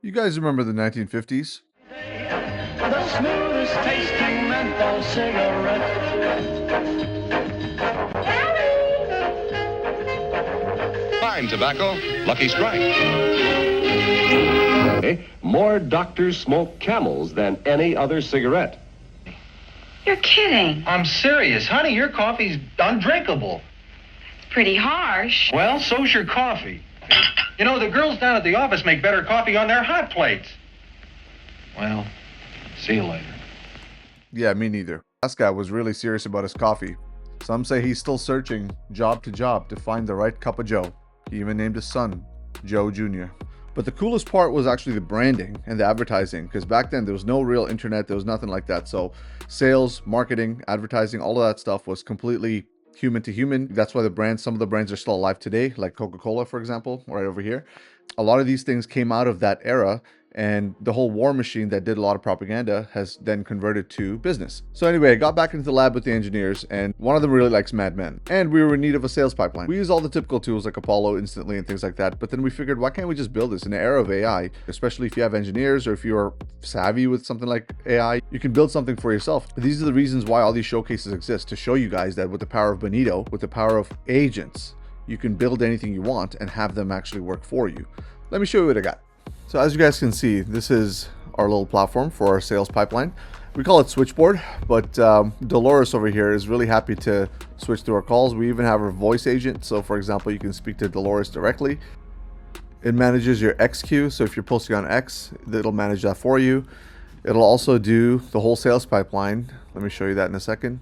You guys remember the 1950s? The smoothest tasting menthol cigarette. Fine tobacco, Lucky Strike. More doctors smoke Camels than any other cigarette. You're kidding. I'm serious. Honey, your coffee's undrinkable. It's pretty harsh. Well, so's your coffee. You know, the girls down at the office make better coffee on their hot plates. Well, see you later. Yeah, me neither. This guy was really serious about his coffee. Some say he's still searching job to job to find the right cup of Joe. He even named his son Joe Jr. But the coolest part was actually the branding and the advertising, because back then there was no real internet, there was nothing like that. So sales, marketing, advertising, all of that stuff was completely human to human. That's why some of the brands are still alive today, like Coca-Cola, for example, right over here. A lot of these things came out of that era, and the whole war machine that did a lot of propaganda has then converted to business. So anyway, I got back into the lab with the engineers, and one of them really likes Mad Men, and we were in need of a sales pipeline. We use all the typical tools like Apollo instantly and things like that, but then we figured, why can't we just build this in the era of AI? Especially if you have engineers or if you're savvy with something like AI, you can build something for yourself. These are the reasons why all these showcases exist, to show you guys that with the power of Bonito, with the power of agents, you can build anything you want and have them actually work for you. Let me show you what I got. So as you guys can see, this is our little platform for our sales pipeline. We call it Switchboard, but Dolores over here is really happy to switch through our calls. We even have our voice agent. So for example, you can speak to Dolores directly. It manages your X queue. So if you're posting on X, it'll manage that for you. It'll also do the whole sales pipeline. Let me show you that in a second.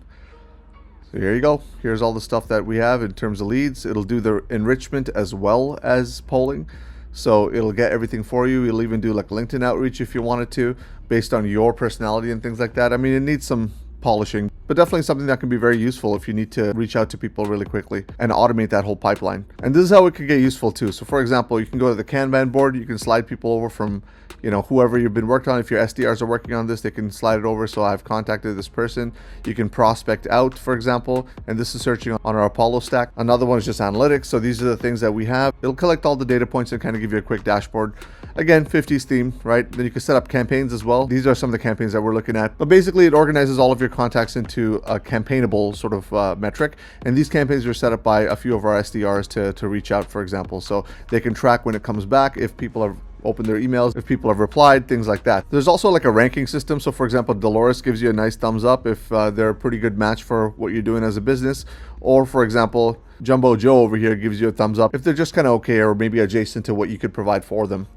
So here you go. Here's all the stuff that we have in terms of leads. It'll do the enrichment as well as polling. So it'll get everything for you. It'll even do like LinkedIn outreach if you wanted to, based on your personality and things like that. I mean, it needs some polishing, but definitely something that can be very useful if you need to reach out to people really quickly and automate that whole pipeline. And this is how it could get useful too. So for example, you can go to the Kanban board, you can slide people over from, you know, whoever you've been working on. If your SDRs are working on this, they can slide it over. So I've contacted this person. You can prospect out, for example, and this is searching on our Apollo stack. Another one is just analytics. So these are the things that we have. It'll collect all the data points and kind of give you a quick dashboard. Again, 50s theme, right? Then you can set up campaigns as well. These are some of the campaigns that we're looking at. But basically, it organizes all of your contacts into a campaignable sort of metric. And these campaigns are set up by a few of our SDRs to reach out, for example. So they can track when it comes back, if people have opened their emails, if people have replied, things like that. There's also like a ranking system. So for example, Dolores gives you a nice thumbs up if they're a pretty good match for what you're doing as a business. Or for example, Jumbo Joe over here gives you a thumbs up if they're just kind of okay or maybe adjacent to what you could provide for them.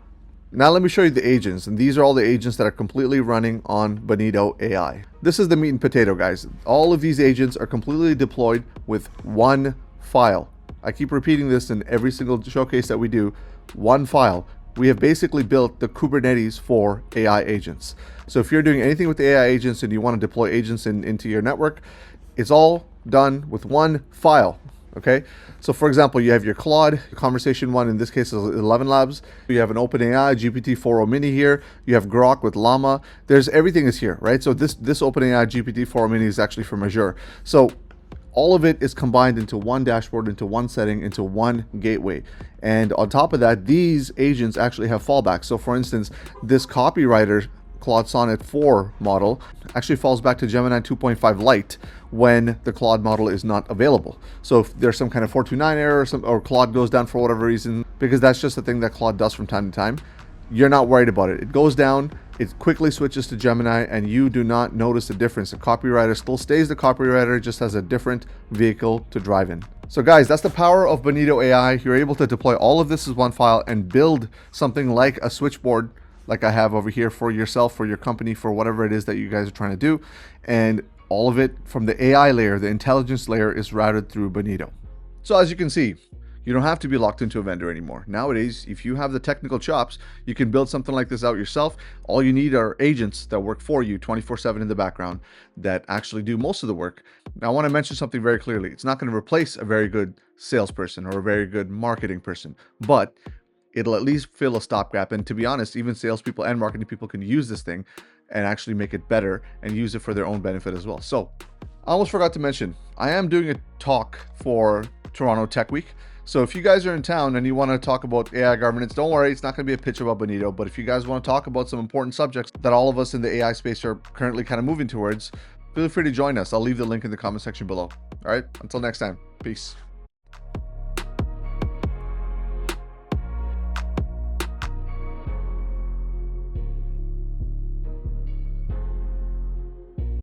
Now let me show you the agents, and these are all the agents that are completely running on Bonito AI. This is the meat and potato, guys. All of these agents are completely deployed with one file. I keep repeating this in every single showcase that we do, one file. We have basically built the Kubernetes for AI agents. So if you're doing anything with the AI agents and you want to deploy agents into your network, it's all done with one file. Okay, so for example, you have your Claude conversation one, in this case is 11 Labs. You have an OpenAI GPT-4o Mini here. You have Grok with Llama. Everything is here, right? So this OpenAI GPT-4o Mini is actually from Azure. So all of it is combined into one dashboard, into one setting, into one gateway. And on top of that, these agents actually have fallbacks. So for instance, this copywriter Claude Sonnet 4 model actually falls back to Gemini 2.5 Lite when the Claude model is not available. So if there's some kind of 429 error or Claude goes down for whatever reason, because that's just a thing that Claude does from time to time, you're not worried about it. It goes down, it quickly switches to Gemini, and you do not notice the difference. The copywriter still stays the copywriter, just has a different vehicle to drive in. So guys, that's the power of Bonito AI. You're able to deploy all of this as one file and build something like a switchboard like I have over here for yourself, for your company, for whatever it is that you guys are trying to do. And all of it from the AI layer, the intelligence layer, is routed through Bonito. So as you can see, you don't have to be locked into a vendor anymore. Nowadays, if you have the technical chops, you can build something like this out yourself. All you need are agents that work for you 24/7 in the background that actually do most of the work. Now, I want to mention something very clearly. It's not going to replace a very good salesperson or a very good marketing person, but it'll at least fill a stopgap. And to be honest, even salespeople and marketing people can use this thing and actually make it better and use it for their own benefit as well. So I almost forgot to mention, I am doing a talk for Toronto Tech Week. So if you guys are in town and you want to talk about AI governance, don't worry, it's not going to be a pitch about Bonito, but if you guys want to talk about some important subjects that all of us in the AI space are currently kind of moving towards, feel free to join us. I'll leave the link in the comment section below. All right, until next time, peace.